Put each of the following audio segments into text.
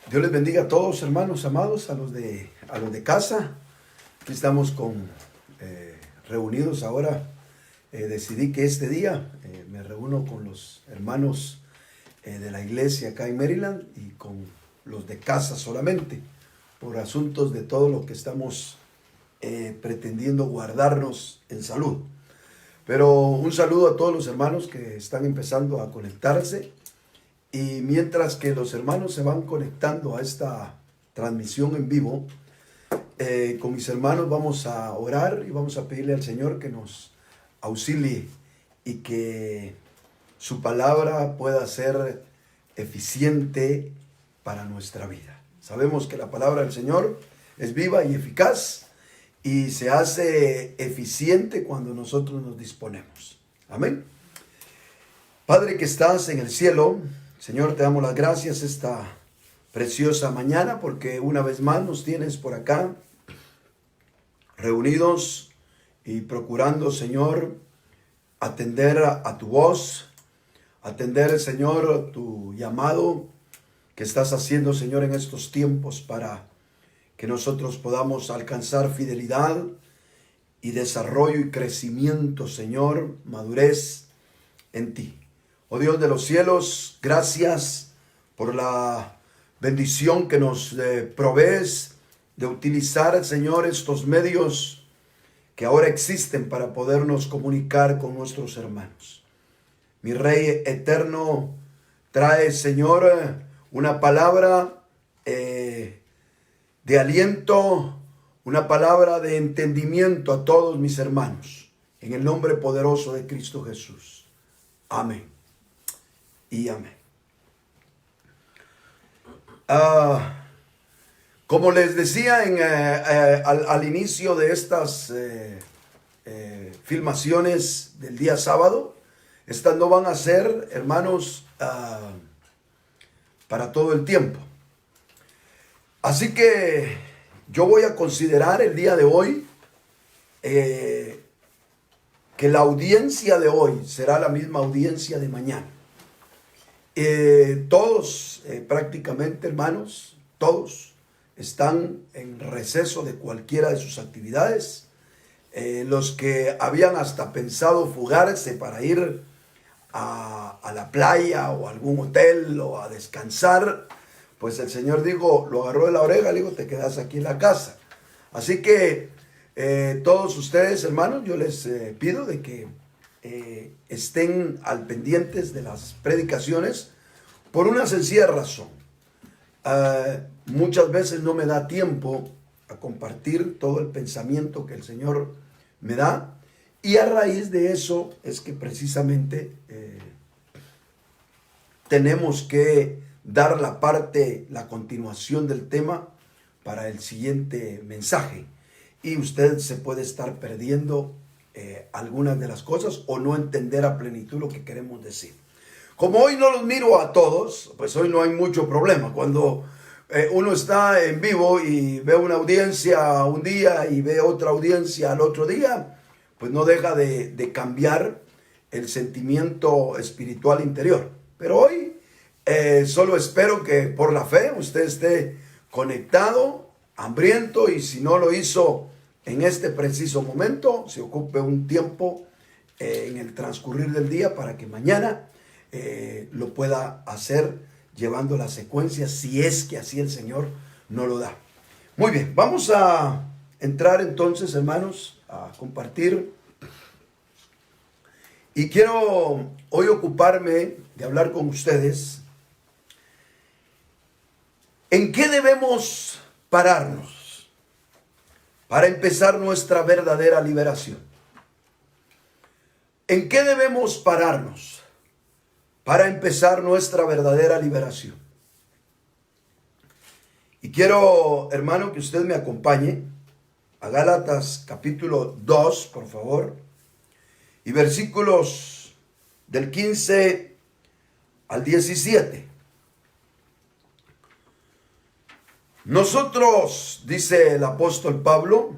Dios les bendiga a todos, hermanos amados, a los de casa. Aquí estamos reunidos ahora. Decidí que este día me reúno con los hermanos de la iglesia acá en Maryland y con los de casa solamente, por asuntos de todo lo que estamos pretendiendo guardarnos en salud. Pero un saludo a todos los hermanos que están empezando a conectarse. Y mientras que los hermanos se van conectando a esta transmisión en vivo, con mis hermanos vamos a orar y vamos a pedirle al Señor que nos auxilie y que su palabra pueda ser eficiente para nuestra vida. Sabemos que la palabra del Señor es viva y eficaz y se hace eficiente cuando nosotros nos disponemos. Amén. Padre que estás en el cielo, Señor, te damos las gracias esta preciosa mañana porque una vez más nos tienes por acá reunidos y procurando, Señor, atender a tu voz, atender, Señor, tu llamado que estás haciendo, Señor, en estos tiempos para que nosotros podamos alcanzar fidelidad y desarrollo y crecimiento, Señor, madurez en ti. Oh Dios de los cielos, gracias por la bendición que nos provees de utilizar, Señor, estos medios que ahora existen para podernos comunicar con nuestros hermanos. Mi Rey eterno, trae, Señor, una palabra de aliento, una palabra de entendimiento a todos mis hermanos, en el nombre poderoso de Cristo Jesús. Amén. Y amén. Como les decía al inicio de estas filmaciones del día sábado, estas no van a ser, hermanos, para todo el tiempo. Así que yo voy a considerar el día de hoy que la audiencia de hoy será la misma audiencia de mañana. Todos, prácticamente, hermanos, todos están en receso de cualquiera de sus actividades. Los que habían hasta pensado fugarse para ir a la playa o a algún hotel o a descansar, pues el Señor dijo, lo agarró de la oreja, le dijo, te quedas aquí en la casa. Así que todos ustedes, hermanos, yo les pido de que estén al pendientes de las predicaciones por una sencilla razón. Muchas veces no me da tiempo a compartir todo el pensamiento que el Señor me da, y a raíz de eso es que precisamente tenemos que dar la continuación del tema para el siguiente mensaje, y usted se puede estar perdiendo algunas de las cosas o no entender a plenitud lo que queremos decir. Como hoy no los miro a todos, pues hoy no hay mucho problema. Cuando uno está en vivo y ve una audiencia un día y ve otra audiencia al otro día, pues no deja de cambiar el sentimiento espiritual interior. Pero hoy solo espero que por la fe usted esté conectado, hambriento, y si no lo hizo en este preciso momento, se ocupe un tiempo en el transcurrir del día para que mañana lo pueda hacer llevando la secuencia, si es que así el Señor no lo da. Muy bien, vamos a entrar entonces, hermanos, a compartir. Y quiero hoy ocuparme de hablar con ustedes en qué debemos pararnos para empezar nuestra verdadera liberación. ¿En qué debemos pararnos para empezar nuestra verdadera liberación? Y quiero, hermano, que usted me acompañe a Gálatas capítulo 2, por favor, y versículos del 15 al 17. Nosotros, dice el apóstol Pablo,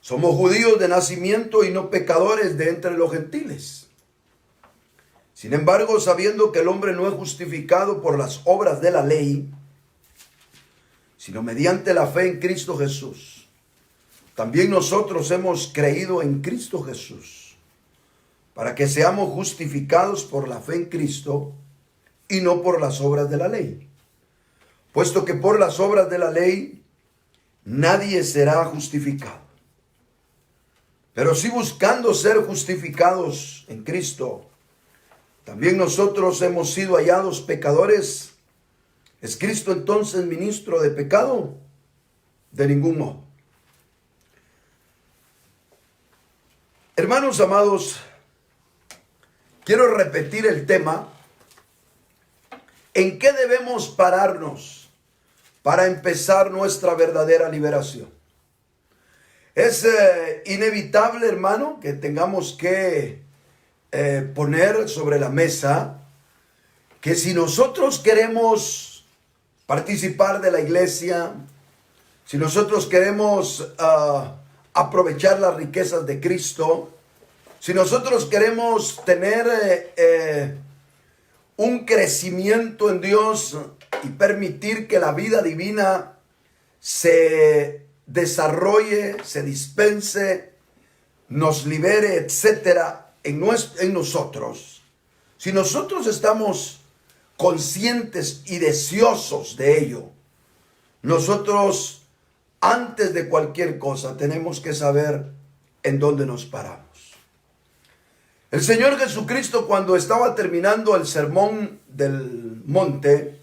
somos judíos de nacimiento y no pecadores de entre los gentiles, Sin embargo, sabiendo que el hombre no es justificado por las obras de la ley, sino mediante la fe en Cristo Jesús, también nosotros hemos creído en Cristo Jesús, para que seamos justificados por la fe en Cristo y no por las obras de la ley. Puesto que por las obras de la ley nadie será justificado. Pero si buscando ser justificados en Cristo, también nosotros hemos sido hallados pecadores, ¿es Cristo entonces ministro de pecado? De ningún modo. Hermanos amados, quiero repetir el tema. ¿En qué debemos pararnos para empezar nuestra verdadera liberación? Es inevitable, hermano, que tengamos que poner sobre la mesa que si nosotros queremos participar de la iglesia, si nosotros queremos aprovechar las riquezas de Cristo, si nosotros queremos tener un crecimiento en Dios y permitir que la vida divina se desarrolle, se dispense, nos libere, etcétera, en nosotros, si nosotros estamos conscientes y deseosos de ello, nosotros antes de cualquier cosa tenemos que saber en dónde nos paramos. El Señor Jesucristo, cuando estaba terminando el sermón del monte,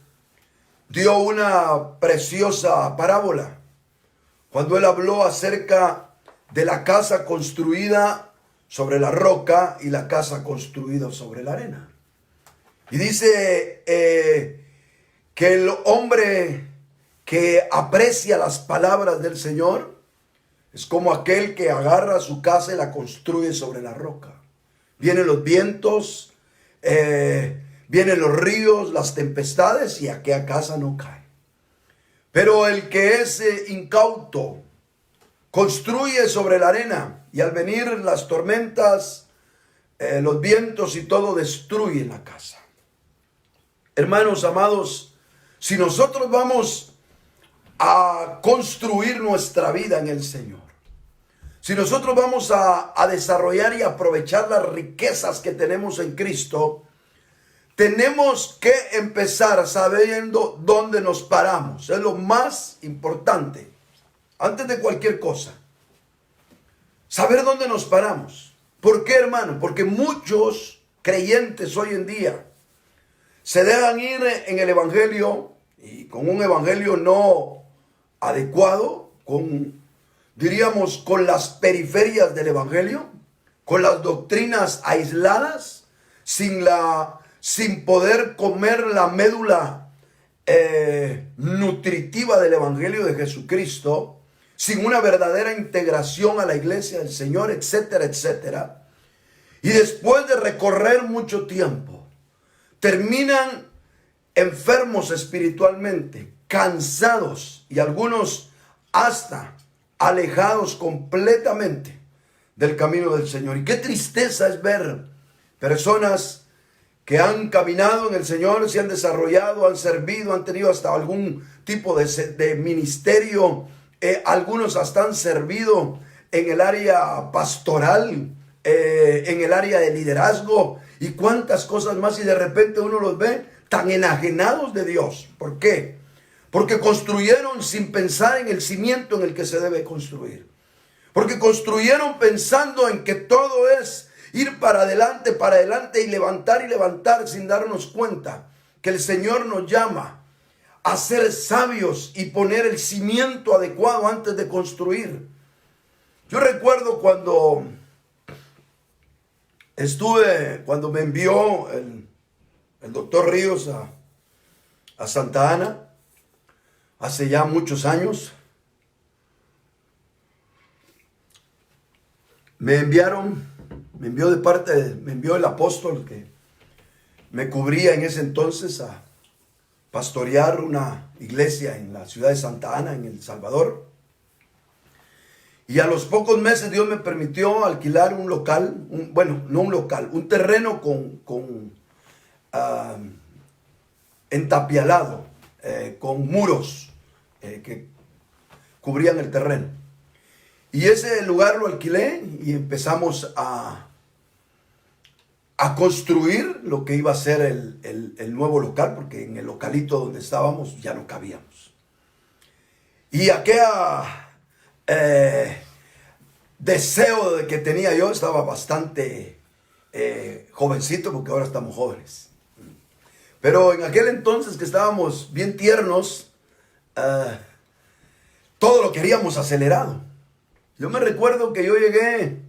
dio una preciosa parábola. Cuando Él habló acerca de la casa construida sobre la roca y la casa construida sobre la arena. Y dice que el hombre que aprecia las palabras del Señor es como aquel que agarra su casa y la construye sobre la roca. Vienen los vientos, vienen los ríos, las tempestades y aquella casa no cae. Pero el que es incauto construye sobre la arena y al venir las tormentas, los vientos y todo destruyen la casa. Hermanos amados, si nosotros vamos a construir nuestra vida en el Señor, si nosotros vamos a desarrollar y aprovechar las riquezas que tenemos en Cristo, tenemos que empezar sabiendo dónde nos paramos. Es lo más importante, antes de cualquier cosa. Saber dónde nos paramos. ¿Por qué, hermano? Porque muchos creyentes hoy en día se dejan ir en el evangelio y con un evangelio no adecuado, diríamos con las periferias del evangelio, con las doctrinas aisladas, sin poder comer la médula nutritiva del evangelio de Jesucristo, sin una verdadera integración a la iglesia del Señor, etcétera, etcétera. Y después de recorrer mucho tiempo, terminan enfermos espiritualmente, cansados y algunos hasta alejados completamente del camino del Señor. Y qué tristeza es ver personas que han caminado en el Señor, se han desarrollado, han servido, han tenido hasta algún tipo de ministerio. Algunos hasta han servido en el área pastoral, en el área de liderazgo y cuántas cosas más, y de repente uno los ve tan enajenados de Dios. ¿Por qué? Porque construyeron sin pensar en el cimiento en el que se debe construir. Porque construyeron pensando en que todo es ir para adelante y levantar sin darnos cuenta que el Señor nos llama a ser sabios y poner el cimiento adecuado antes de construir. Yo recuerdo cuando me envió el doctor Ríos a Santa Ana, hace ya muchos años, me envió el apóstol que me cubría en ese entonces a pastorear una iglesia en la ciudad de Santa Ana, en El Salvador. Y a los pocos meses Dios me permitió alquilar un local, un terreno con entapialado, con muros que cubrían el terreno. Y ese lugar lo alquilé y empezamos a construir lo que iba a ser el nuevo local, porque en el localito donde estábamos ya no cabíamos. Y aquella deseo de que tenía yo, estaba bastante jovencito, porque ahora estamos jóvenes. Pero en aquel entonces que estábamos bien tiernos, todo lo queríamos acelerado. Yo me recuerdo que yo llegué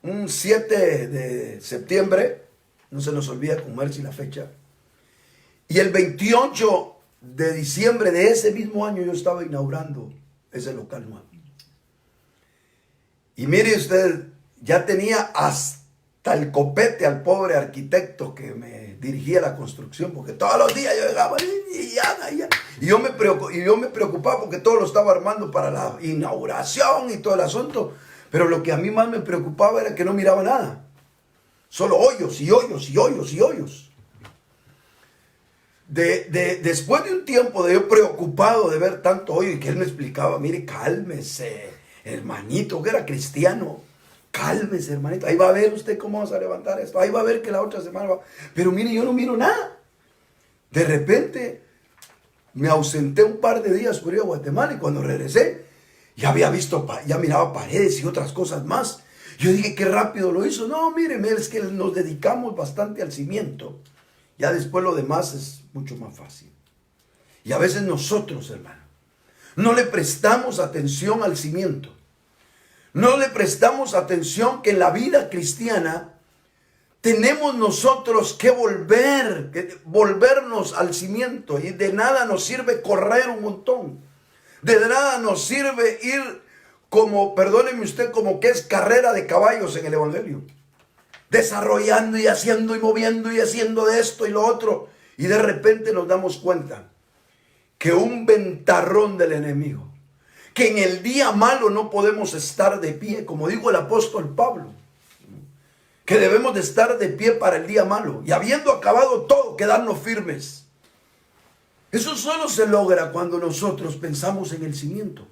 un 7 de septiembre, no se nos olvida con Mercy la fecha, y el 28 de diciembre de ese mismo año yo estaba inaugurando ese local nuevo. Y mire usted, ya tenía hasta el copete al pobre arquitecto que me dirigía la construcción, porque todos los días yo llegaba y yo me preocupaba porque todo lo estaba armando para la inauguración y todo el asunto, pero lo que a mí más me preocupaba era que no miraba nada, solo hoyos y hoyos y hoyos y hoyos. Después de un tiempo de yo preocupado de ver tanto hoyo, y que él me explicaba, mire, cálmese, hermanito, que era cristiano, cálmese, hermanito, ahí va a ver usted cómo vamos a levantar esto, ahí va a ver que la otra semana va. Pero mire, yo no miro nada. De repente me ausenté un par de días por ir a Guatemala, y cuando regresé ya había visto, ya miraba paredes y otras cosas más. Yo dije, qué rápido lo hizo. No, mire, es que nos dedicamos bastante al cimiento. Ya después lo demás es mucho más fácil. Y a veces nosotros, hermano, no le prestamos atención al cimiento. No le prestamos atención que en la vida cristiana tenemos nosotros que volvernos al cimiento. Y de nada nos sirve correr un montón. De nada nos sirve ir como, perdóneme usted, como que es carrera de caballos en el evangelio. Desarrollando y haciendo y moviendo y haciendo de esto y lo otro. Y de repente nos damos cuenta que un ventarrón del enemigo, que en el día malo no podemos estar de pie, como dijo el apóstol Pablo, que debemos de estar de pie para el día malo, y habiendo acabado todo, quedarnos firmes. Eso solo se logra cuando nosotros pensamos en el cimiento.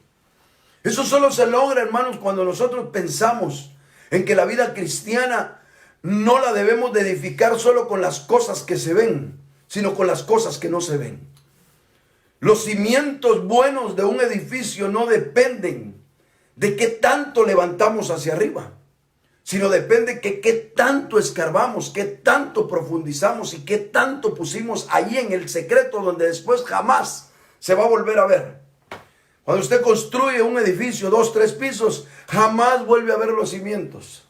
Eso solo se logra, hermanos, cuando nosotros pensamos en que la vida cristiana no la debemos de edificar solo con las cosas que se ven, sino con las cosas que no se ven. Los cimientos buenos de un edificio no dependen de qué tanto levantamos hacia arriba, sino depende de qué tanto escarbamos, qué tanto profundizamos y qué tanto pusimos allí en el secreto, donde después jamás se va a volver a ver. Cuando usted construye un edificio, 2, 3 pisos, jamás vuelve a ver los cimientos.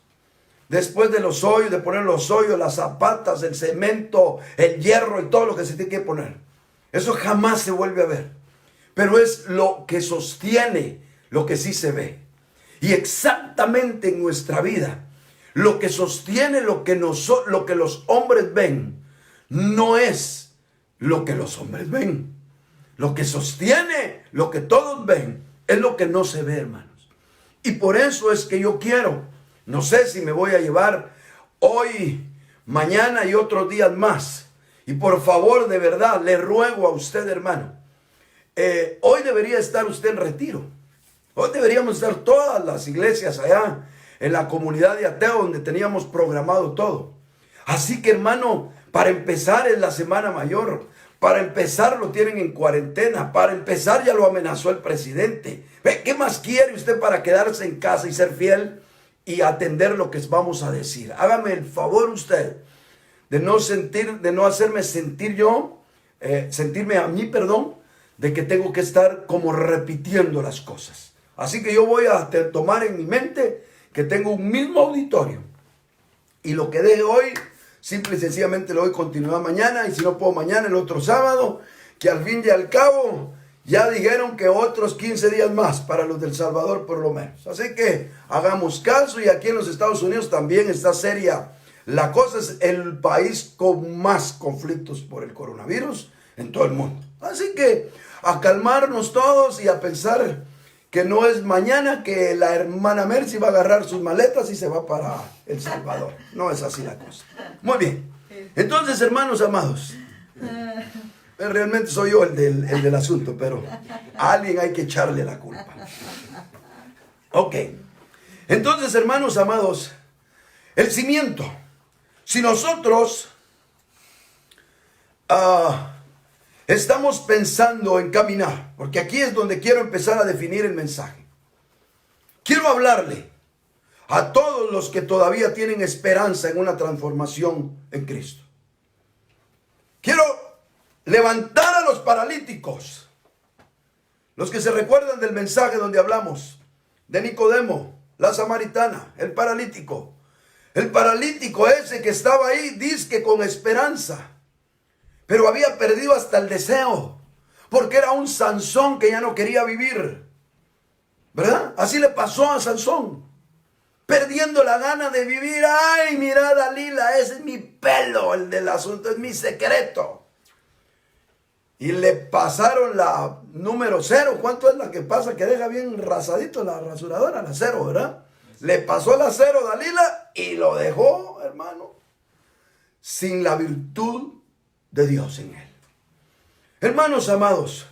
Después de los hoyos, de poner los hoyos, las zapatas, el cemento, el hierro y todo lo que se tiene que poner. Eso jamás se vuelve a ver. Pero es lo que sostiene lo que sí se ve. Y exactamente en nuestra vida, lo que sostiene lo que los hombres ven, no es lo que los hombres ven. Lo que sostiene lo que todos ven es lo que no se ve, hermanos. Y por eso es que yo quiero, no sé si me voy a llevar hoy, mañana y otros días más. Y por favor, de verdad, le ruego a usted, hermano, hoy debería estar usted en retiro. Hoy deberíamos estar todas las iglesias allá en la comunidad de Ateo, donde teníamos programado todo. Así que, hermano, para empezar es la Semana Mayor. Para empezar lo tienen en cuarentena. Para empezar ya lo amenazó el presidente. ¿Qué más quiere usted para quedarse en casa y ser fiel y atender lo que vamos a decir? Hágame el favor usted de no hacerme sentirme a mí, de que tengo que estar como repitiendo las cosas. Así que yo voy a tomar en mi mente que tengo un mismo auditorio. Y lo que deje hoy, simple y sencillamente lo voy a continuar mañana. Y si no puedo mañana, el otro sábado. Que al fin y al cabo, ya dijeron que otros 15 días más para los del Salvador por lo menos. Así que hagamos caso. Y aquí en los Estados Unidos también está seria la cosa. Es el país con más conflictos por el coronavirus en todo el mundo. Así que a calmarnos todos y a pensar que no es mañana que la hermana Mercy va a agarrar sus maletas y se va para El Salvador. No es así la cosa. Muy bien. Entonces, hermanos amados, realmente soy yo el del asunto, pero a alguien hay que echarle la culpa. Ok. Entonces, hermanos amados, el cimiento. Si nosotros estamos pensando en caminar, porque aquí es donde quiero empezar a definir el mensaje. Quiero hablarle a todos los que todavía tienen esperanza en una transformación en Cristo. Quiero levantar a los paralíticos, los que se recuerdan del mensaje donde hablamos de Nicodemo, la samaritana, el paralítico. El paralítico ese que estaba ahí, dizque con esperanza, pero había perdido hasta el deseo, porque era un Sansón que ya no quería vivir, ¿verdad? Así le pasó a Sansón, perdiendo la gana de vivir. Ay, mira, Dalila, ese es mi pelo, el del asunto, es mi secreto. Y le pasaron la número 0. ¿Cuánto es la que pasa que deja bien rasadito la rasuradora? La 0, ¿verdad? Le pasó la 0 Dalila y lo dejó, hermano, sin la virtud de Dios en él. Hermanos amados,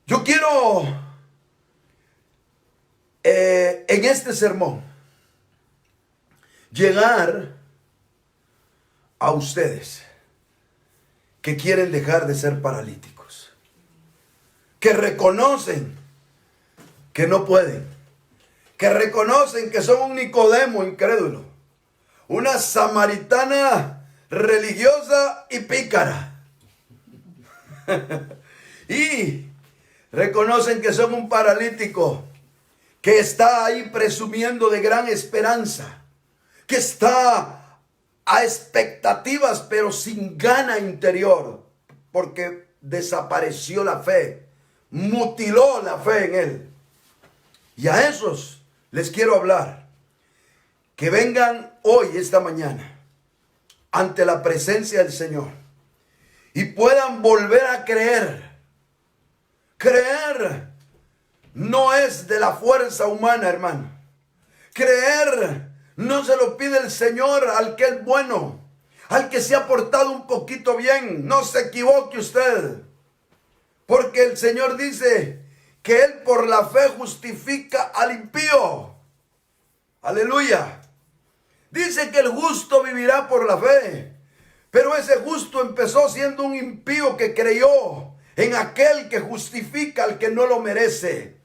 yo quiero en este sermón llegar a ustedes que quieren dejar de ser paralíticos, que reconocen que no pueden, que reconocen que son un Nicodemo incrédulo, una samaritana religiosa y pícara, y reconocen que son un paralítico que está ahí presumiendo de gran esperanza, que está a expectativas pero sin gana interior, porque desapareció la fe, mutiló la fe en él. Y a esos les quiero hablar, que vengan hoy, esta mañana, ante la presencia del Señor y puedan volver a creer. Creer no es de la fuerza humana, hermano. Creer no se lo pide el Señor al que es bueno, al que se ha portado un poquito bien. No se equivoque usted, porque el Señor dice que Él por la fe justifica al impío. Aleluya. Dice que el justo vivirá por la fe, pero ese justo empezó siendo un impío que creyó en aquel que justifica al que no lo merece.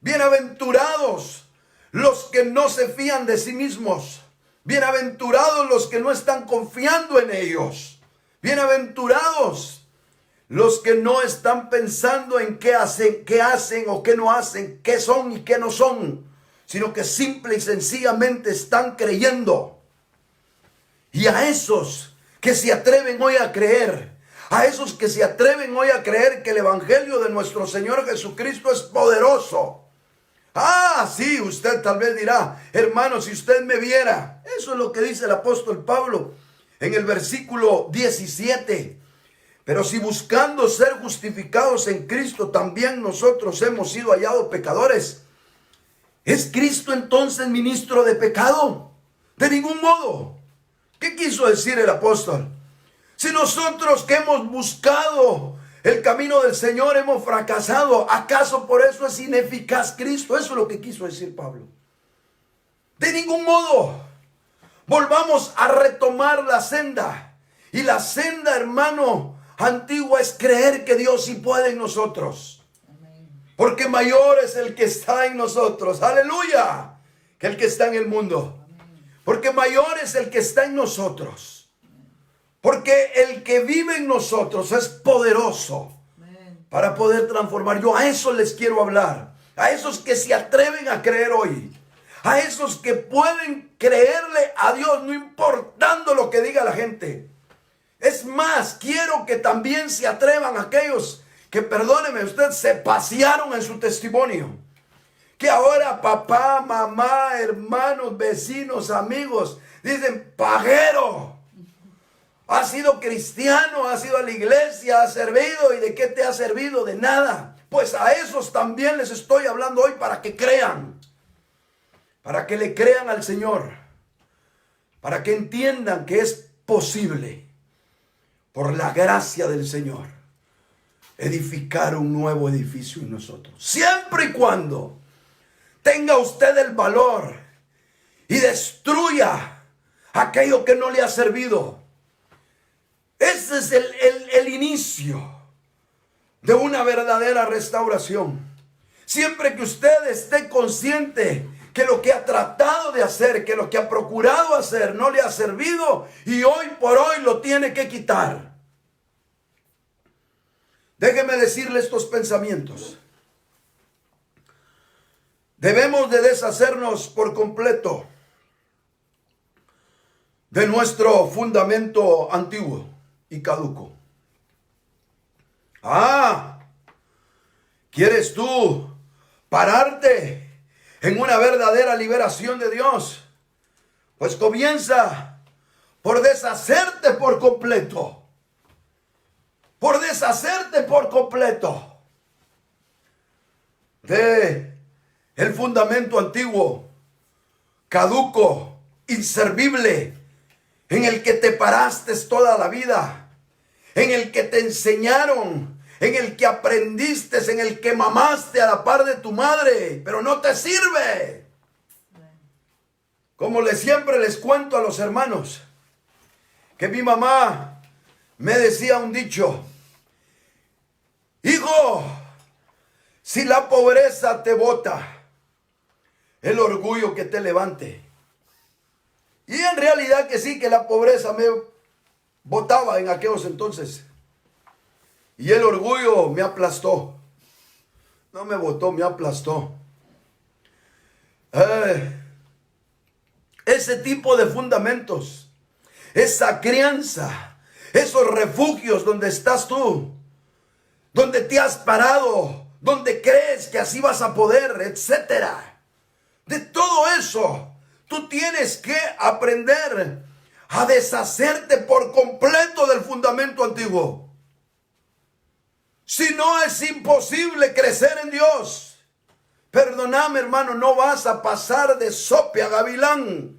Bienaventurados los que no se fían de sí mismos. Bienaventurados los que no están confiando en ellos. Bienaventurados los que no están pensando en qué hacen o qué no hacen, qué son y qué no son, sino que simple y sencillamente están creyendo. Y a esos que se atreven hoy a creer, a esos que se atreven hoy a creer que el evangelio de nuestro Señor Jesucristo es poderoso. Ah, sí, usted tal vez dirá, hermano, si usted me viera. Eso es lo que dice el apóstol Pablo en el versículo 17. Pero si buscando ser justificados en Cristo también nosotros hemos sido hallados pecadores, ¿es Cristo entonces ministro de pecado? De ningún modo. ¿Qué quiso decir el apóstol? Si nosotros que hemos buscado el camino del Señor hemos fracasado, ¿acaso por eso es ineficaz Cristo? Eso es lo que quiso decir Pablo. De ningún modo. Volvamos a retomar la senda. Y la senda, hermano, antigua es creer que Dios sí puede en nosotros. Porque mayor es el que está en nosotros, aleluya, que el que está en el mundo. Porque mayor es el que está en nosotros. Porque el que vive en nosotros es poderoso para poder transformar. Yo a eso les quiero hablar. A esos que se atreven a creer hoy. A esos que pueden creerle a Dios no importando lo que diga la gente. Es más, quiero que también se atrevan aquellos que, perdóneme usted, se pasearon en su testimonio. Que ahora papá, mamá, hermanos, vecinos, amigos, dicen, pajero, has sido cristiano, has ido a la iglesia, has servido, ¿y de qué te ha servido? De nada. Pues a esos también les estoy hablando hoy para que crean, para que le crean al Señor, para que entiendan que es posible, por la gracia del Señor, edificar un nuevo edificio en nosotros. Siempre y cuando tenga usted el valor y destruya aquello que no le ha servido. Ese es el inicio de una verdadera restauración. Siempre que usted esté consciente que lo que ha tratado de hacer, que lo que ha procurado hacer no le ha servido y hoy por hoy lo tiene que quitar. Déjeme decirle estos pensamientos. Debemos de deshacernos por completo de nuestro fundamento antiguo y caduco. ¿Quieres tú pararte en una verdadera liberación de Dios? Pues comienza por deshacerte por completo. Por deshacerte por completo de el fundamento antiguo, caduco, inservible, en el que te paraste toda la vida, en el que te enseñaron, en el que aprendiste, en el que mamaste a la par de tu madre, pero no te sirve. Como siempre les cuento a los hermanos, que mi mamá me decía un dicho: hijo, si la pobreza te bota, el orgullo que te levante. Y en realidad que sí, que la pobreza me botaba en aquellos entonces. Y el orgullo me aplastó. No me botó, me aplastó. Ese tipo de fundamentos, esa crianza, esos refugios donde estás tú, donde te has parado, donde crees que así vas a poder, etcétera. De todo eso, tú tienes que aprender a deshacerte por completo del fundamento antiguo. Si no, es imposible crecer en Dios. Perdóname, hermano, no vas a pasar de sope a gavilán.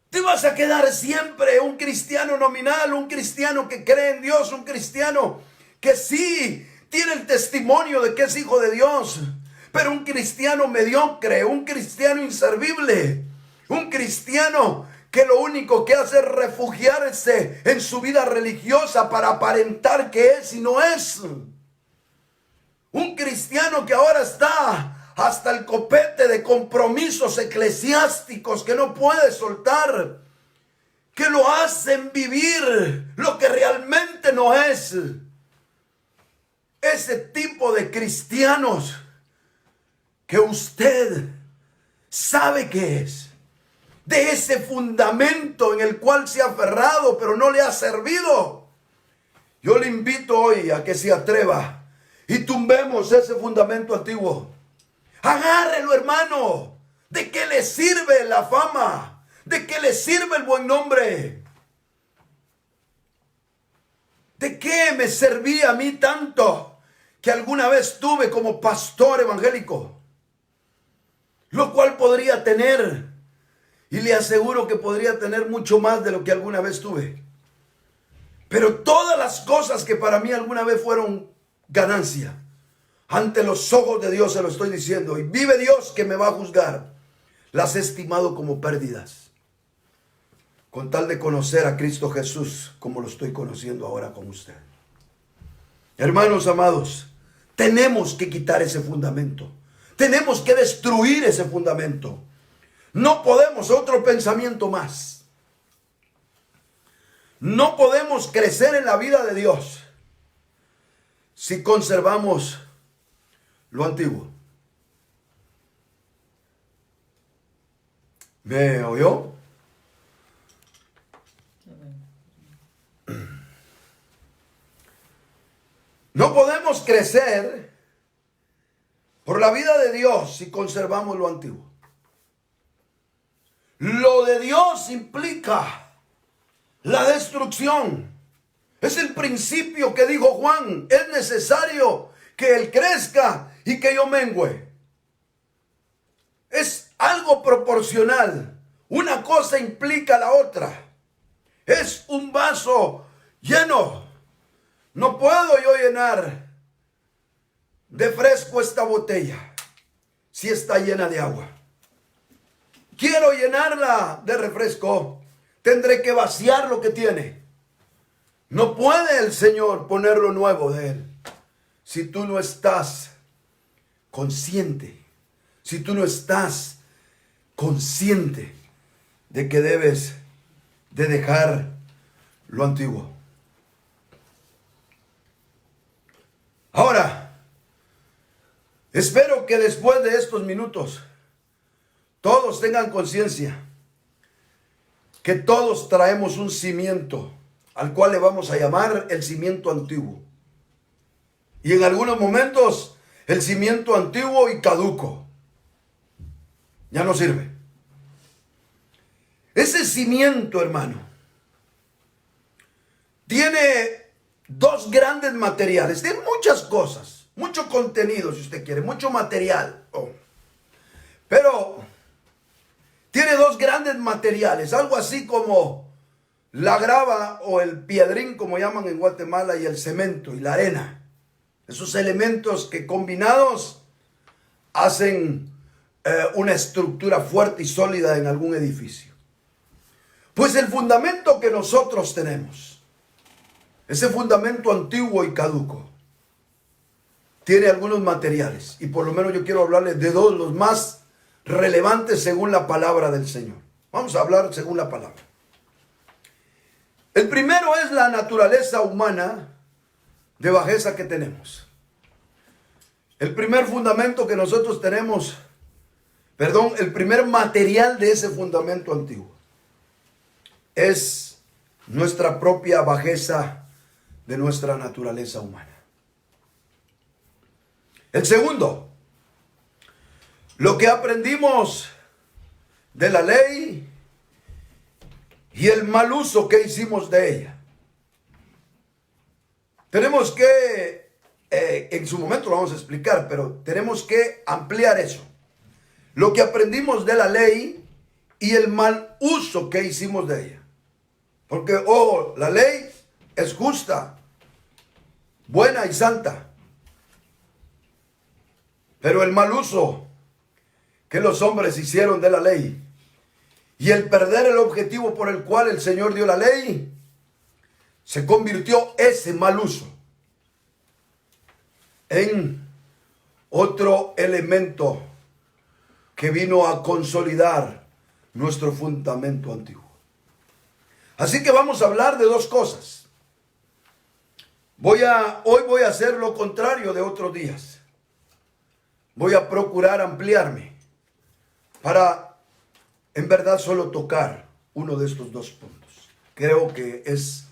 Te vas a quedar siempre un cristiano nominal, un cristiano que cree en Dios, un cristiano que sí tiene el testimonio de que es hijo de Dios, pero un cristiano mediocre, un cristiano inservible, un cristiano que lo único que hace es refugiarse en su vida religiosa para aparentar que es y no es. Un cristiano que ahora está hasta el copete de compromisos eclesiásticos que no puede soltar, que lo hacen vivir lo que realmente no es. Ese tipo de cristianos que usted sabe que es, de ese fundamento en el cual se ha aferrado pero no le ha servido, yo le invito hoy a que se atreva y tumbemos ese fundamento antiguo. Agárrelo, hermano. ¿De qué le sirve la fama? ¿De qué le sirve el buen nombre? ¿De qué me servía a mí tanto que alguna vez tuve como pastor evangélico? Lo cual podría tener, y le aseguro que podría tener mucho más de lo que alguna vez tuve. Pero todas las cosas que para mí alguna vez fueron ganancia, ante los ojos de Dios se lo estoy diciendo, y vive Dios que me va a juzgar, las he estimado como pérdidas, con tal de conocer a Cristo Jesús como lo estoy conociendo ahora con usted. Hermanos amados, tenemos que quitar ese fundamento. Tenemos que destruir ese fundamento. No podemos otro pensamiento más. No podemos crecer en la vida de Dios si conservamos lo antiguo. ¿Me oyó? No podemos crecer por la vida de Dios si conservamos lo antiguo. Lo de Dios implica la destrucción. Es el principio que dijo Juan. Es necesario que Él crezca y que yo mengüe. Es algo proporcional. Una cosa implica la otra. Es un vaso lleno. No puedo yo llenar de fresco esta botella si está llena de agua. Quiero llenarla de refresco, tendré que vaciar lo que tiene. No puede el Señor poner lo nuevo de Él si tú no estás consciente, si tú no estás consciente de que debes de dejar lo antiguo. Ahora, espero que después de estos minutos todos tengan conciencia que todos traemos un cimiento al cual le vamos a llamar el cimiento antiguo. Y en algunos momentos el cimiento antiguo y caduco ya no sirve. Ese cimiento, hermano, tiene dos grandes materiales. Tiene muchas cosas, mucho contenido, si usted quiere, mucho material. Pero tiene dos grandes materiales, algo así como la grava o el piedrín, como llaman en Guatemala, y el cemento y la arena. Esos elementos que combinados hacen una estructura fuerte y sólida en algún edificio. Pues el fundamento que nosotros tenemos, ese fundamento antiguo y caduco, tiene algunos materiales. Y por lo menos yo quiero hablarles de dos, los más relevantes según la palabra del Señor. Vamos a hablar según la palabra. El primero es la naturaleza humana de bajeza que tenemos. El primer fundamento que nosotros tenemos, el primer material de ese fundamento antiguo es nuestra propia bajeza de nuestra naturaleza humana. El segundo, lo que aprendimos de la ley y el mal uso que hicimos de ella. Tenemos que, en su momento lo vamos a explicar, pero tenemos que ampliar eso. Lo que aprendimos de la ley y el mal uso que hicimos de ella. Porque, la ley es justa, buena y santa. Pero el mal uso que los hombres hicieron de la ley y el perder el objetivo por el cual el Señor dio la ley, se convirtió ese mal uso en otro elemento que vino a consolidar nuestro fundamento antiguo. Así que vamos a hablar de dos cosas. Hoy voy a hacer lo contrario de otros días. Voy a procurar ampliarme para en verdad solo tocar uno de estos dos puntos. Creo que es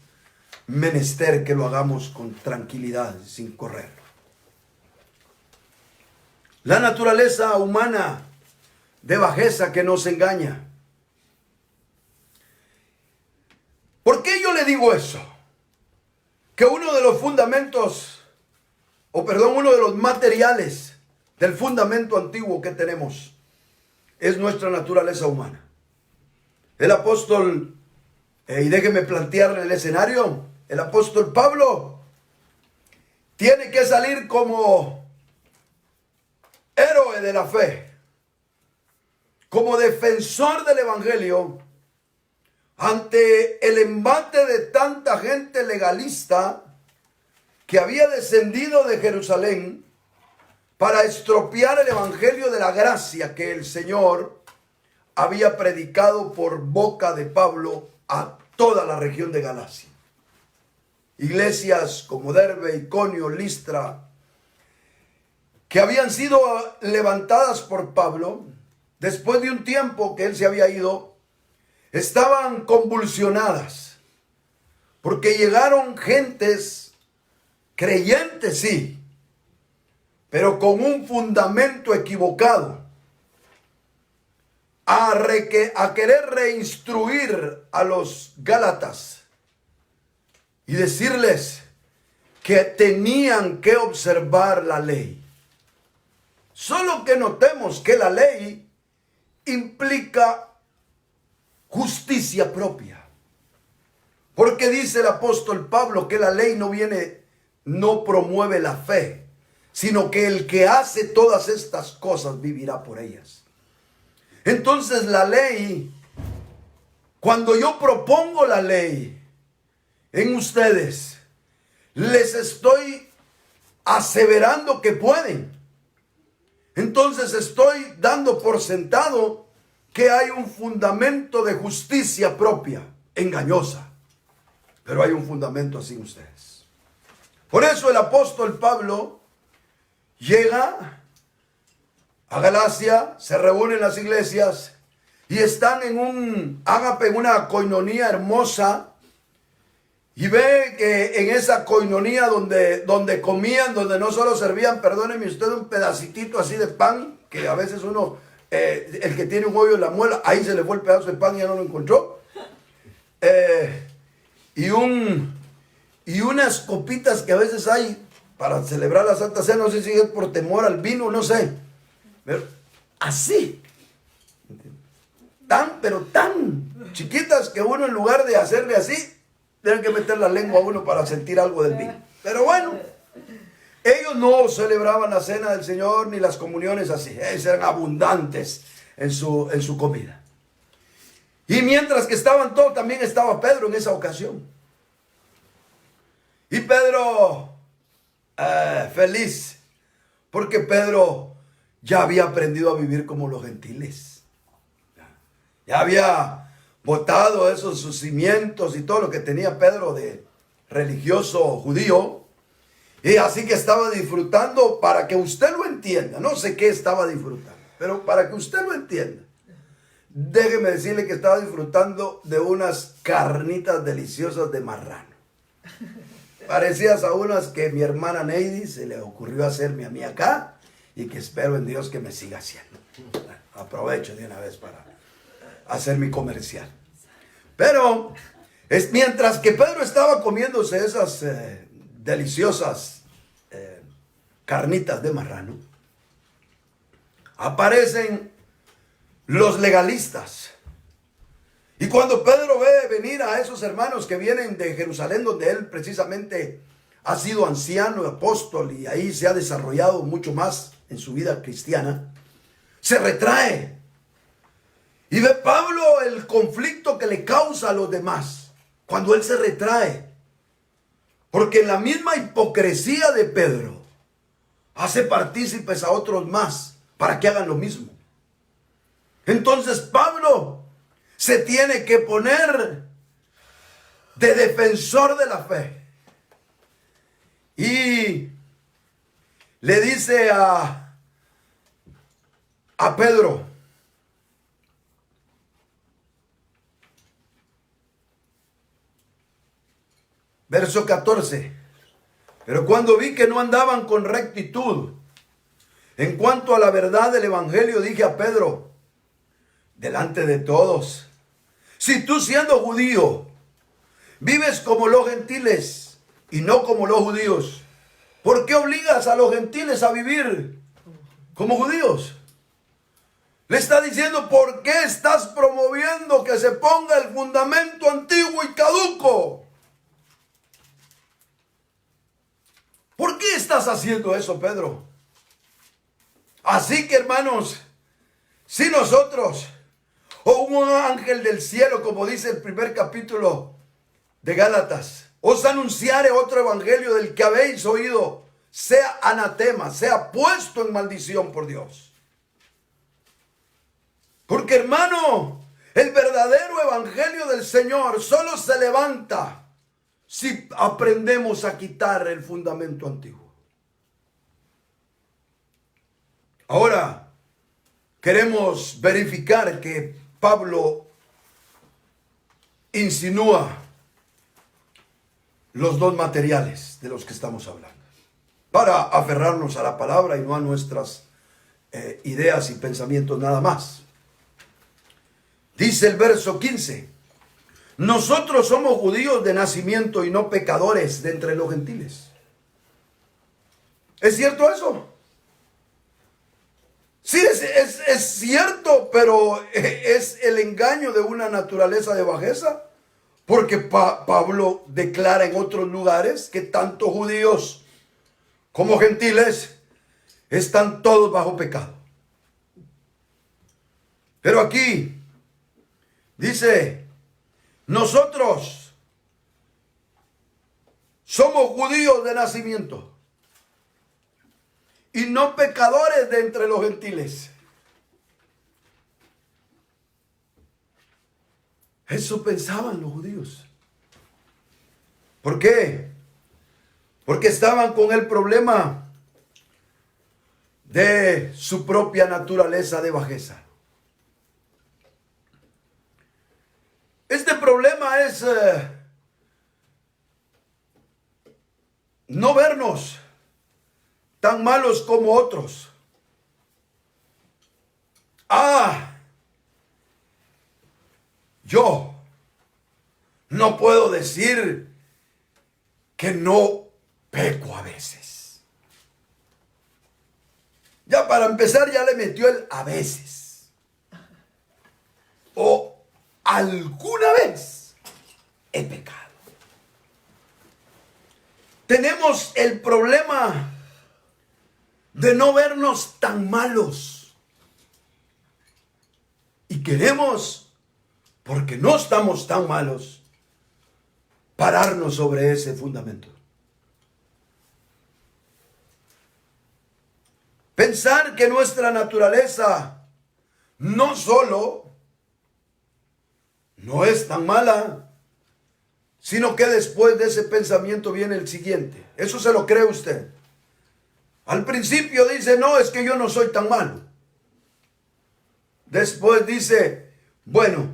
menester que lo hagamos con tranquilidad, sin correr. La naturaleza humana de bajeza que nos engaña. ¿Por qué yo le digo eso? Que uno de los fundamentos, uno de los materiales del fundamento antiguo que tenemos es nuestra naturaleza humana. El apóstol, y déjeme plantearle el escenario, el apóstol Pablo tiene que salir como héroe de la fe, como defensor del evangelio, ante el embate de tanta gente legalista que había descendido de Jerusalén para estropear el evangelio de la gracia que el Señor había predicado por boca de Pablo a toda la región de Galacia. Iglesias como Derbe, Iconio, Listra, que habían sido levantadas por Pablo, después de un tiempo que él se había ido, estaban convulsionadas, porque llegaron gentes creyentes, sí, pero con un fundamento equivocado, a querer reinstruir a los gálatas y decirles que tenían que observar la ley. Solo que notemos que la ley implica justicia propia. Porque dice el apóstol Pablo que la ley no promueve la fe, sino que el que hace todas estas cosas vivirá por ellas. Entonces la ley, cuando yo propongo la ley en ustedes, les estoy aseverando que pueden. Entonces estoy dando por sentado que hay un fundamento de justicia propia, engañosa. Pero hay un fundamento así en ustedes. Por eso el apóstol Pablo llega a Galacia, se reúnen las iglesias y están en un ágape, en una coinonía hermosa. Y ve que en esa coinonía donde comían, donde no solo servían, perdóneme usted, un pedacitito así de pan, que a veces uno, el que tiene un hoyo en la muela, ahí se le fue el pedazo de pan y ya no lo encontró. Y unas copitas que a veces hay para celebrar la Santa Cena, no sé si es por temor al vino, no sé. Pero así, pero tan chiquitas que uno en lugar de hacerle así, tienen que meter la lengua a uno para sentir algo del vino. Pero bueno, ellos no celebraban la cena del Señor ni las comuniones así. Ellos eran abundantes en su comida. Y mientras que estaban todos, también estaba Pedro en esa ocasión. Y Pedro, feliz, porque Pedro ya había aprendido a vivir como los gentiles. Ya había botado sus cimientos y todo lo que tenía Pedro de religioso judío. Y así que estaba disfrutando, para que usted lo entienda. No sé qué estaba disfrutando, pero para que usted lo entienda, déjeme decirle que estaba disfrutando de unas carnitas deliciosas de marrano. Parecidas a unas que mi hermana Neidi se le ocurrió hacerme a mí acá, y que espero en Dios que me siga haciendo. Aprovecho de una vez para hacer mi comercial. Pero mientras que Pedro estaba comiéndose esas deliciosas carnitas de marrano, aparecen los legalistas. Y cuando Pedro ve venir a esos hermanos que vienen de Jerusalén, donde él precisamente ha sido anciano, apóstol, y ahí se ha desarrollado mucho más en su vida cristiana, se retrae. Y ve Pablo el conflicto que le causa a los demás cuando él se retrae. Porque en la misma hipocresía de Pedro hace partícipes a otros más para que hagan lo mismo. Entonces Pablo se tiene que poner de defensor de la fe. Y le dice a Pedro: verso 14. Pero cuando vi que no andaban con rectitud en cuanto a la verdad del evangelio, dije a Pedro, delante de todos: si tú, siendo judío, vives como los gentiles y no como los judíos, ¿por qué obligas a los gentiles a vivir como judíos? Le está diciendo: ¿por qué estás promoviendo que se ponga el fundamento antiguo y caduco? ¿Por qué estás haciendo eso, Pedro? Así que, hermanos, si nosotros, o un ángel del cielo, como dice el primer capítulo de Gálatas, os anunciare otro evangelio del que habéis oído, sea anatema, sea puesto en maldición por Dios. Porque, hermano, el verdadero evangelio del Señor solo se levanta si aprendemos a quitar el fundamento antiguo. Ahora queremos verificar que Pablo insinúa los dos materiales de los que estamos hablando, para aferrarnos a la palabra y no a nuestras ideas y pensamientos nada más. Dice el verso 15: nosotros somos judíos de nacimiento y no pecadores de entre los gentiles. ¿Es cierto eso? Sí, es cierto, pero es el engaño de una naturaleza de bajeza. Porque Pablo declara en otros lugares que tanto judíos como gentiles están todos bajo pecado. Pero aquí dice, nosotros somos judíos de nacimiento y no pecadores de entre los gentiles. Eso pensaban los judíos. ¿Por qué? Porque estaban con el problema de su propia naturaleza de bajeza. Este problema es no vernos tan malos como otros. Yo no puedo decir que no peco a veces. Ya para empezar ya le metió el a veces. O alguna vez he pecado. Tenemos el problema de no vernos tan malos. Y queremos, porque no estamos tan malos, pararnos sobre ese fundamento. Pensar que nuestra naturaleza no solo no es tan mala, sino que después de ese pensamiento viene el siguiente. ¿Eso se lo cree usted? Al principio dice, no, es que yo no soy tan malo. Después dice, bueno,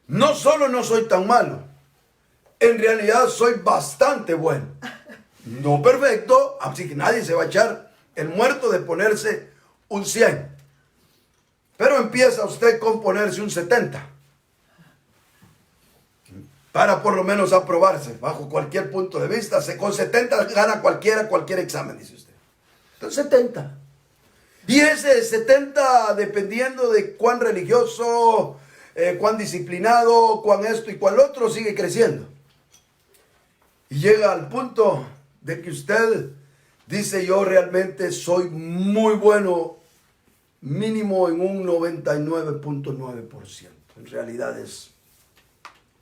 no solo no soy tan malo, en realidad soy bastante bueno. No perfecto, así que nadie se va a echar el muerto de ponerse un 100. Pero empieza usted con ponerse un 70. Para por lo menos aprobarse, bajo cualquier punto de vista. Con 70 gana cualquier examen, dice usted. Entonces 70. Y ese 70, dependiendo de cuán religioso, cuán disciplinado, cuán esto y cuán otro, sigue creciendo. Y llega al punto de que usted dice, yo realmente soy muy bueno, mínimo en un 99.9%. En realidad es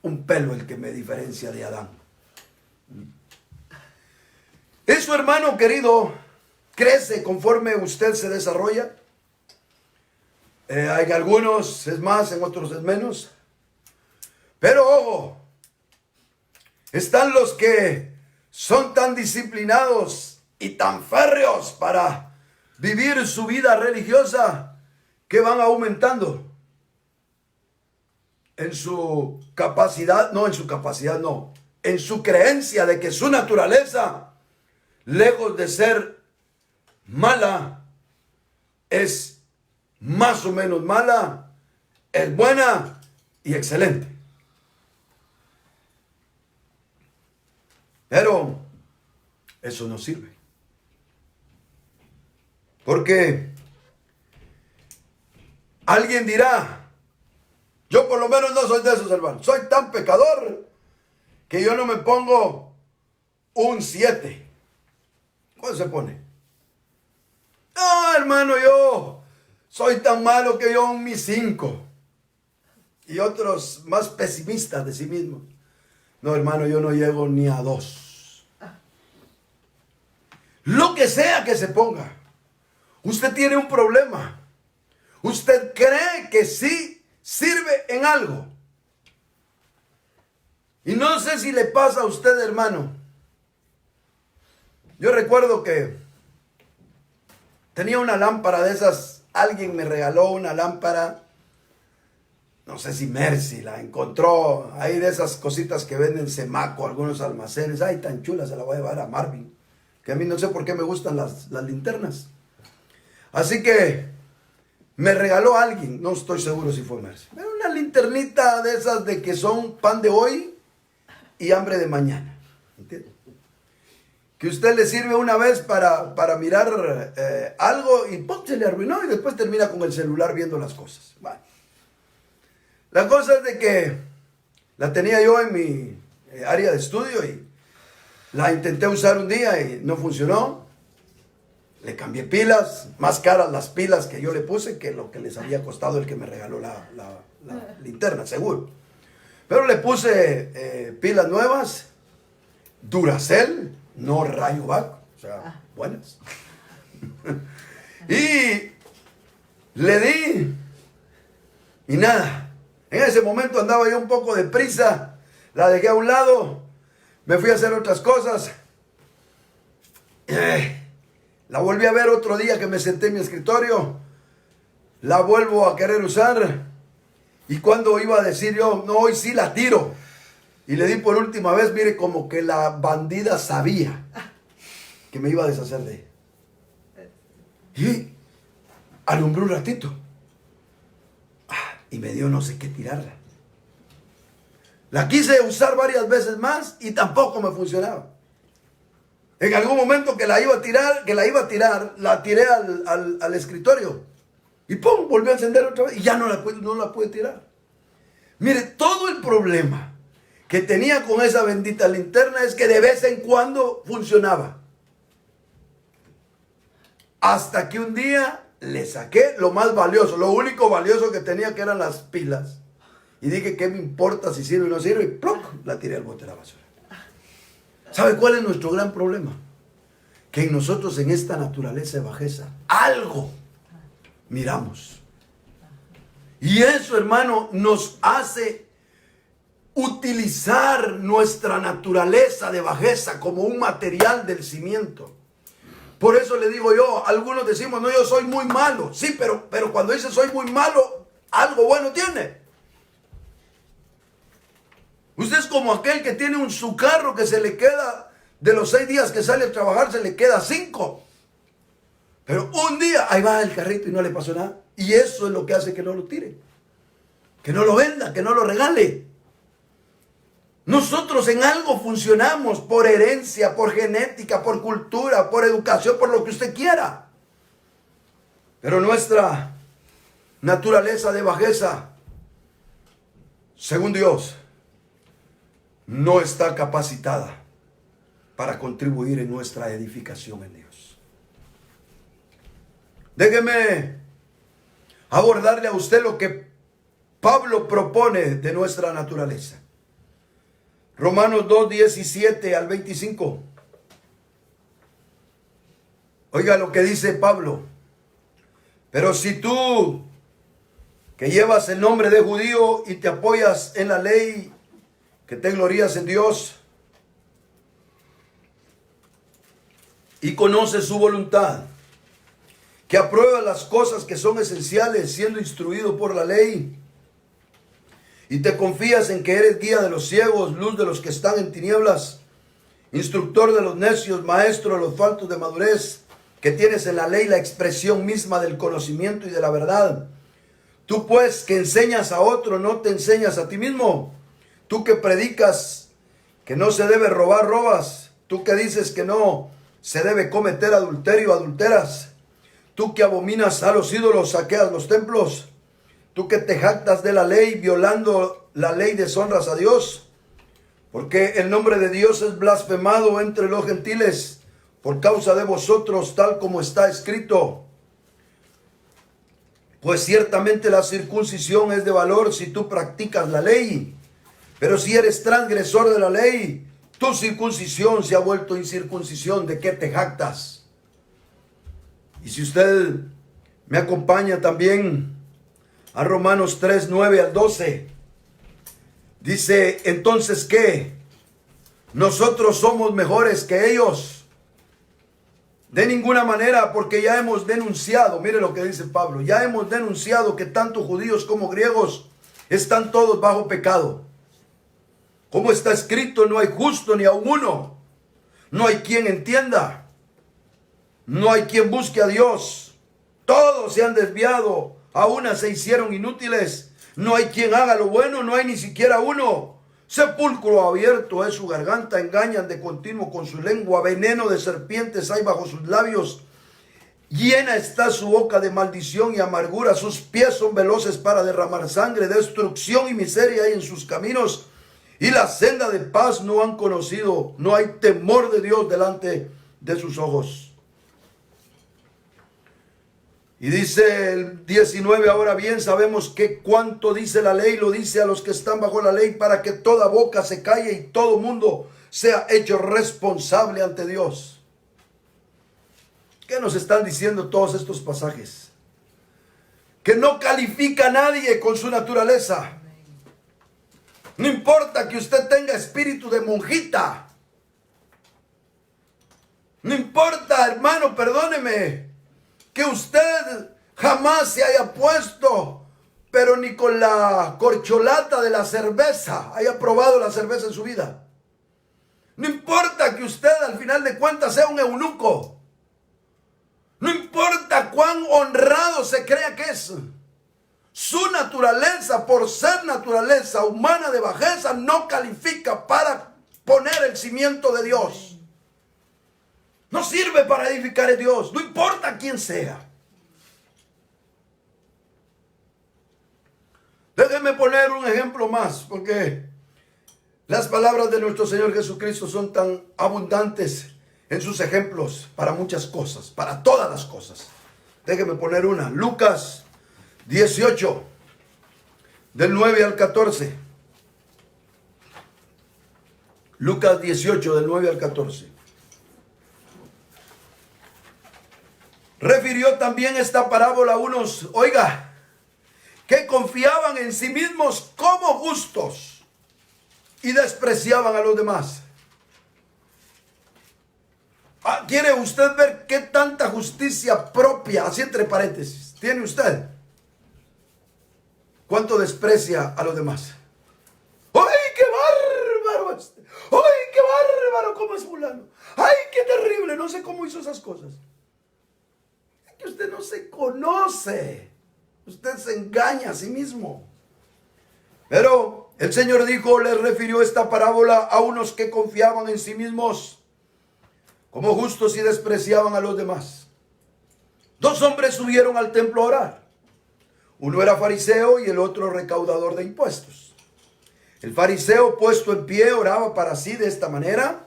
un pelo el que me diferencia de Adán. Eso, hermano querido, crece conforme usted se desarrolla. Hay algunos es más, en otros es menos. Pero ojo, están los que son tan disciplinados y tan férreos para vivir su vida religiosa que van aumentando en su creencia de que su naturaleza, lejos de ser mala, es más o menos mala, es buena y excelente. Pero eso no sirve. Porque alguien dirá, yo por lo menos no soy de esos, hermanos. Soy tan pecador que yo no me pongo un 7. ¿Cuándo se pone? No, hermano, yo soy tan malo que yo un 5. Y otros más pesimistas de sí mismos. No, hermano, yo no llego ni a 2. Lo que sea que se ponga. Usted tiene un problema. Usted cree que sí sirve en algo. Y no sé si le pasa a usted, hermano. Yo recuerdo que tenía una lámpara de esas. Alguien me regaló una lámpara. No sé si Mercy la encontró. Hay de esas cositas que venden Semaco, algunos almacenes. Ay, tan chula, se la voy a llevar a Marvin. Que a mí no sé por qué me gustan las linternas. Así que me regaló alguien, no estoy seguro si fue Mercy. Era una linternita de esas de que son pan de hoy y hambre de mañana. ¿Entiendes? que usted le sirve una vez para mirar algo y ¡pum!, se le arruinó y después termina con el celular viendo las cosas. Bueno, la cosa es de que la tenía yo en mi área de estudio y la intenté usar un día y no funcionó. Le cambié pilas, más caras las pilas que yo le puse que lo que les había costado el que me regaló la linterna, seguro. Pero le puse pilas nuevas, Duracell, no Rayovac, o sea, buenas. Y le di y nada. En ese momento andaba yo un poco deprisa, la dejé a un lado, me fui a hacer otras cosas. La volví a ver otro día que me senté en mi escritorio, la vuelvo a querer usar y cuando iba a decir yo, no, hoy sí la tiro. Y le di por última vez, mire, como que la bandida sabía que me iba a deshacer de ella. Y alumbró un ratito. Y me dio no sé qué tirarla. La quise usar varias veces más y tampoco me funcionaba. En algún momento que la iba a tirar, la tiré al escritorio. Y ¡pum!, volvió a encender otra vez y ya no la pude tirar. Mire, todo el problema que tenía con esa bendita linterna es que de vez en cuando funcionaba. Hasta que un día le saqué lo más valioso, lo único valioso que tenía, que eran las pilas. Y dije, ¿qué me importa si sirve o no sirve? Y ¡plum!, la tiré al bote de la basura. ¿Sabe cuál es nuestro gran problema? Que en nosotros, en esta naturaleza de bajeza, algo miramos. Y eso, hermano, nos hace utilizar nuestra naturaleza de bajeza como un material del cimiento. Por eso le digo yo, algunos decimos, no, yo soy muy malo. Sí, pero cuando dice soy muy malo, algo bueno tiene. Usted es como aquel que tiene su carro que se le queda, de los 6 días que sale a trabajar, se le queda 5. Pero un día, ahí va el carrito y no le pasó nada. Y eso es lo que hace que no lo tire. Que no lo venda, que no lo regale. Nosotros en algo funcionamos por herencia, por genética, por cultura, por educación, por lo que usted quiera. Pero nuestra naturaleza de bajeza, según Dios, no está capacitada para contribuir en nuestra edificación en Dios. Déjeme abordarle a usted lo que Pablo propone de nuestra naturaleza. Romanos 2, 17 al 25. Oiga lo que dice Pablo. Pero si tú, que llevas el nombre de judío y te apoyas en la ley, que te glorías en Dios y conoces su voluntad, que apruebas las cosas que son esenciales siendo instruido por la ley, y te confías en que eres guía de los ciegos, luz de los que están en tinieblas, instructor de los necios, maestro de los faltos de madurez, que tienes en la ley la expresión misma del conocimiento y de la verdad. Tú pues que enseñas a otro, no te enseñas a ti mismo. Tú que predicas que no se debe robar, robas. Tú que dices que no se debe cometer adulterio, adulteras. Tú que abominas a los ídolos, saqueas los templos. Tú que te jactas de la ley, violando la ley, deshonras a Dios. Porque el nombre de Dios es blasfemado entre los gentiles por causa de vosotros, tal como está escrito. Pues ciertamente la circuncisión es de valor si tú practicas la ley. Pero si eres transgresor de la ley, tu circuncisión se ha vuelto incircuncisión. ¿De qué te jactas? Y si usted me acompaña también a Romanos 3, 9 al 12. Dice, entonces, ¿qué? ¿Nosotros somos mejores que ellos? De ninguna manera, porque ya hemos denunciado, mire lo que dice Pablo, ya hemos denunciado que tanto judíos como griegos están todos bajo pecado. Como está escrito, no hay justo ni aun uno. No hay quien entienda. No hay quien busque a Dios. Todos se han desviado. A una se hicieron inútiles. No hay quien haga lo bueno, no hay ni siquiera uno. Sepulcro abierto es su garganta, engañan de continuo con su lengua, veneno de serpientes hay bajo sus labios. Llena está su boca de maldición y amargura, sus pies son veloces para derramar sangre, destrucción y miseria hay en sus caminos, y la senda de paz no han conocido, no hay temor de Dios delante de sus ojos. Y dice el 19, ahora bien sabemos que cuanto dice la ley, lo dice a los que están bajo la ley, para que toda boca se calle y todo mundo sea hecho responsable ante Dios. ¿Qué nos están diciendo todos estos pasajes? Que no califica a nadie con su naturaleza. No importa que usted tenga espíritu de monjita. No importa, hermano, perdóneme, que usted jamás se haya puesto, pero ni con la corcholata de la cerveza haya probado la cerveza en su vida. No importa que usted al final de cuentas sea un eunuco. No importa cuán honrado se crea que es. Su naturaleza, por ser naturaleza humana de bajeza, no califica para poner el cimiento de Dios. No sirve para edificar a Dios, no importa quién sea. Déjenme poner un ejemplo más, porque las palabras de nuestro Señor Jesucristo son tan abundantes en sus ejemplos para muchas cosas, para todas las cosas. Déjenme poner una. Lucas 18, del 9 al 14. Lucas 18, del 9 al 14. Refirió también esta parábola a unos, oiga, que confiaban en sí mismos como justos y despreciaban a los demás. ¿Quiere usted ver qué tanta justicia propia, así entre paréntesis, tiene usted? ¿Cuánto desprecia a los demás? ¡Ay, qué bárbaro este! ¡Ay, qué bárbaro cómo es fulano! ¡Ay, qué terrible! No sé cómo hizo esas cosas. Es que usted no se conoce. Usted se engaña a sí mismo. Pero el Señor dijo, les refirió esta parábola a unos que confiaban en sí mismos como justos y despreciaban a los demás. Dos hombres subieron al templo a orar. Uno era fariseo y el otro recaudador de impuestos. El fariseo, puesto en pie, oraba para sí de esta manera: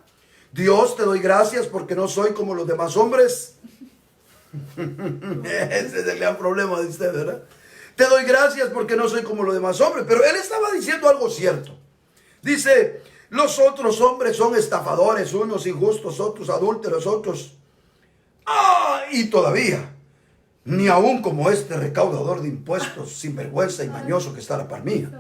Dios, te doy gracias porque no soy como los demás hombres. Ese es el gran problema de usted, ¿verdad? Te doy gracias porque no soy como los demás hombres. Pero él estaba diciendo algo cierto. Dice, los otros hombres son estafadores, unos injustos, otros adúlteros, otros... y todavía, ni aún como este recaudador de impuestos, sinvergüenza y mañoso que está a la par mía.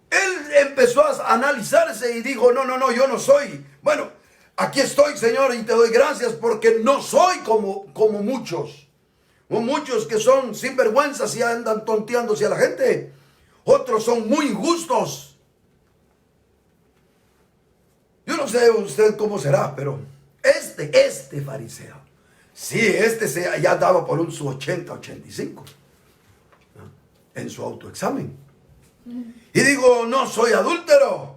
Él empezó a analizarse y dijo, no, yo no soy. Bueno, aquí estoy, Señor, y te doy gracias porque no soy como muchos. O muchos que son sinvergüenzas y andan tonteándose a la gente. Otros son muy injustos. Yo no sé usted cómo será, pero este fariseo, sí, ya daba por un su 80, 85, ¿no? En su autoexamen. Y digo, no soy adúltero.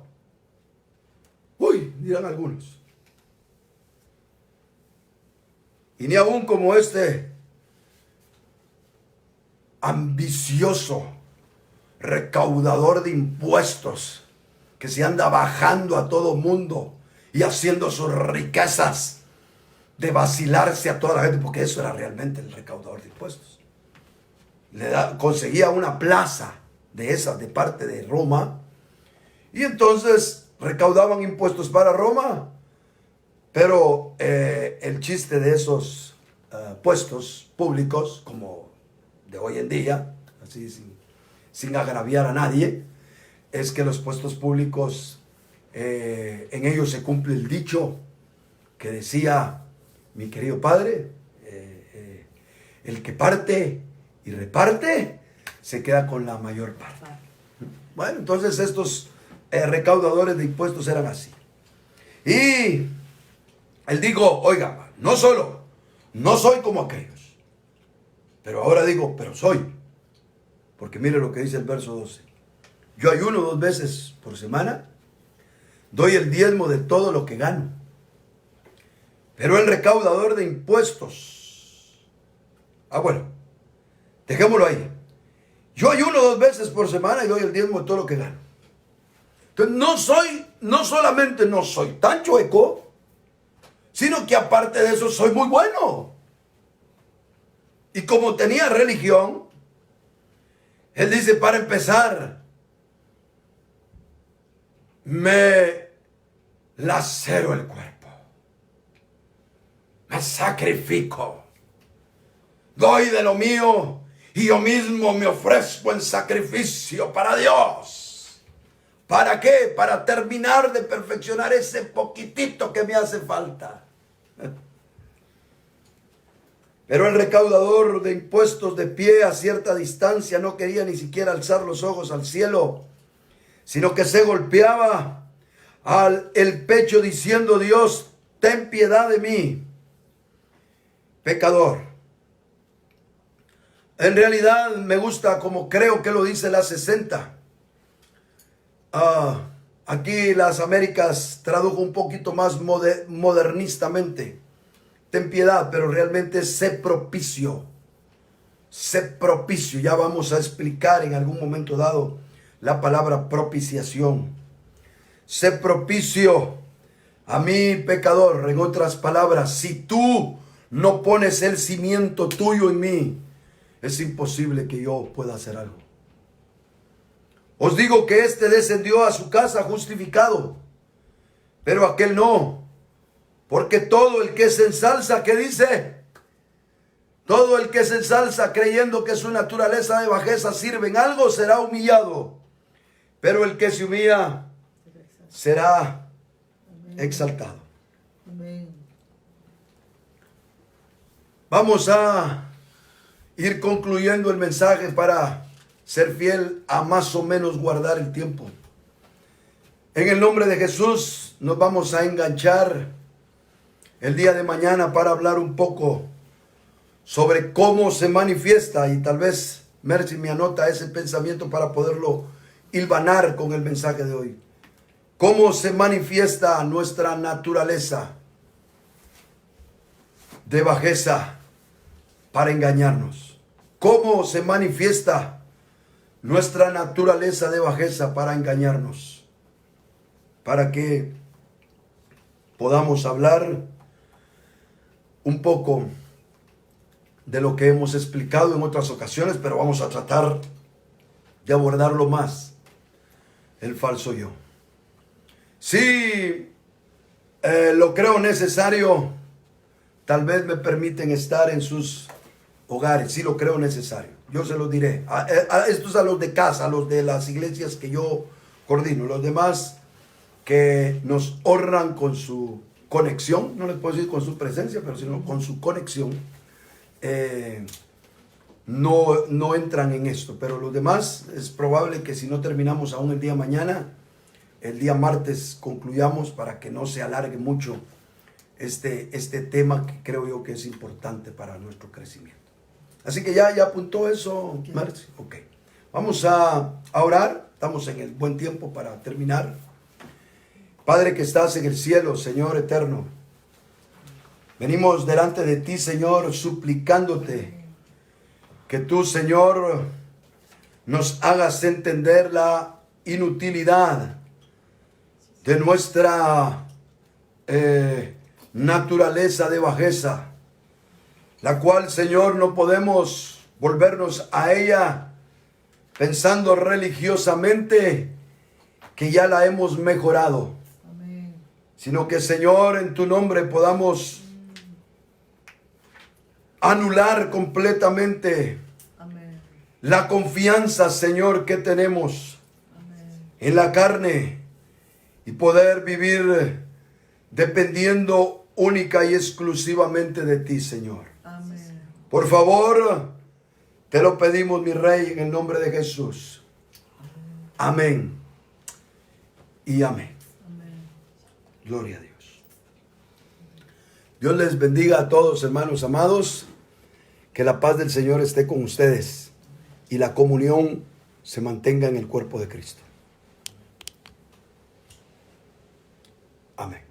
Uy, dirán algunos. Y ni aún como este ambicioso recaudador de impuestos que se anda bajando a todo mundo y haciendo sus riquezas de vacilarse a toda la gente, porque eso era realmente el recaudador de impuestos. Conseguía una plaza de esas de parte de Roma y entonces recaudaban impuestos para Roma, pero el chiste de esos puestos públicos, como de hoy en día, así sin agraviar a nadie, es que los puestos públicos, en ellos se cumple el dicho que decía mi querido padre, el que parte y reparte se queda con la mayor parte. Bueno, entonces estos recaudadores de impuestos eran así. Y él dijo, oiga, no soy como aquellos, pero ahora digo, pero soy. Porque mire lo que dice el verso 12. Yo ayuno 2 veces por semana. Doy el diezmo de todo lo que gano. Pero el recaudador de impuestos. Bueno, dejémoslo ahí. Yo ayuno 2 veces por semana y doy el diezmo de todo lo que gano. Entonces no solamente no soy tan chueco, sino que aparte de eso soy muy bueno. Y como tenía religión, él dice, para empezar, me lacero el cuerpo, me sacrifico, doy de lo mío y yo mismo me ofrezco en sacrificio para Dios. ¿Para qué? Para terminar de perfeccionar ese poquitito que me hace falta. Pero el recaudador de impuestos, de pie a cierta distancia, no quería ni siquiera alzar los ojos al cielo, sino que se golpeaba el pecho diciendo, Dios, ten piedad de mí, pecador. En realidad me gusta como creo que lo dice la 60. Aquí las Américas tradujo un poquito más modernistamente. Ten piedad, pero realmente sé propicio. Sé propicio. Ya vamos a explicar en algún momento dado la palabra propiciación. Sé propicio a mí, pecador. En otras palabras, si tú no pones el cimiento tuyo en mí, es imposible que yo pueda hacer algo. Os digo que este descendió a su casa justificado, pero aquel no. Porque todo el que se ensalza, ¿qué dice? Todo el que se ensalza creyendo que su naturaleza de bajeza sirve en algo, será humillado. Pero el que se humilla será exaltado. Amén. Vamos a ir concluyendo el mensaje para ser fiel a más o menos guardar el tiempo. En el nombre de Jesús nos vamos a enganchar el día de mañana para hablar un poco sobre cómo se manifiesta, y tal vez Mercy me anota ese pensamiento para poderlo hilvanar con el mensaje de hoy. Cómo se manifiesta nuestra naturaleza de bajeza para engañarnos. Cómo se manifiesta nuestra naturaleza de bajeza para engañarnos. Para que podamos hablar un poco de lo que hemos explicado en otras ocasiones, pero vamos a tratar de abordarlo más, el falso yo. Si lo creo necesario, tal vez me permiten estar en sus hogares, si lo creo necesario. Yo se los diré. Estos a los de casa, a los de las iglesias que yo coordino, los demás que nos honran con su conexión, no les puedo decir con su presencia, pero sino con su conexión, no entran en esto. Pero los demás es probable que si no terminamos aún el día mañana, el día martes concluyamos para que no se alargue mucho este tema que creo yo que es importante para nuestro crecimiento. Así que ya apuntó eso, Marci. Ok. Vamos a orar. Estamos en el buen tiempo para terminar. Padre que estás en el cielo, Señor eterno, venimos delante de ti, Señor, suplicándote que tú, Señor, nos hagas entender la inutilidad de nuestra naturaleza de bajeza, la cual, Señor, no podemos volvernos a ella pensando religiosamente que ya la hemos mejorado. Sino que, Señor, en tu nombre podamos anular completamente la confianza, Señor, que tenemos en la carne y poder vivir dependiendo única y exclusivamente de ti, Señor. Por favor, te lo pedimos, mi Rey, en el nombre de Jesús. Amén y amén. Gloria a Dios. Dios les bendiga a todos, hermanos amados. Que la paz del Señor esté con ustedes y la comunión se mantenga en el cuerpo de Cristo. Amén.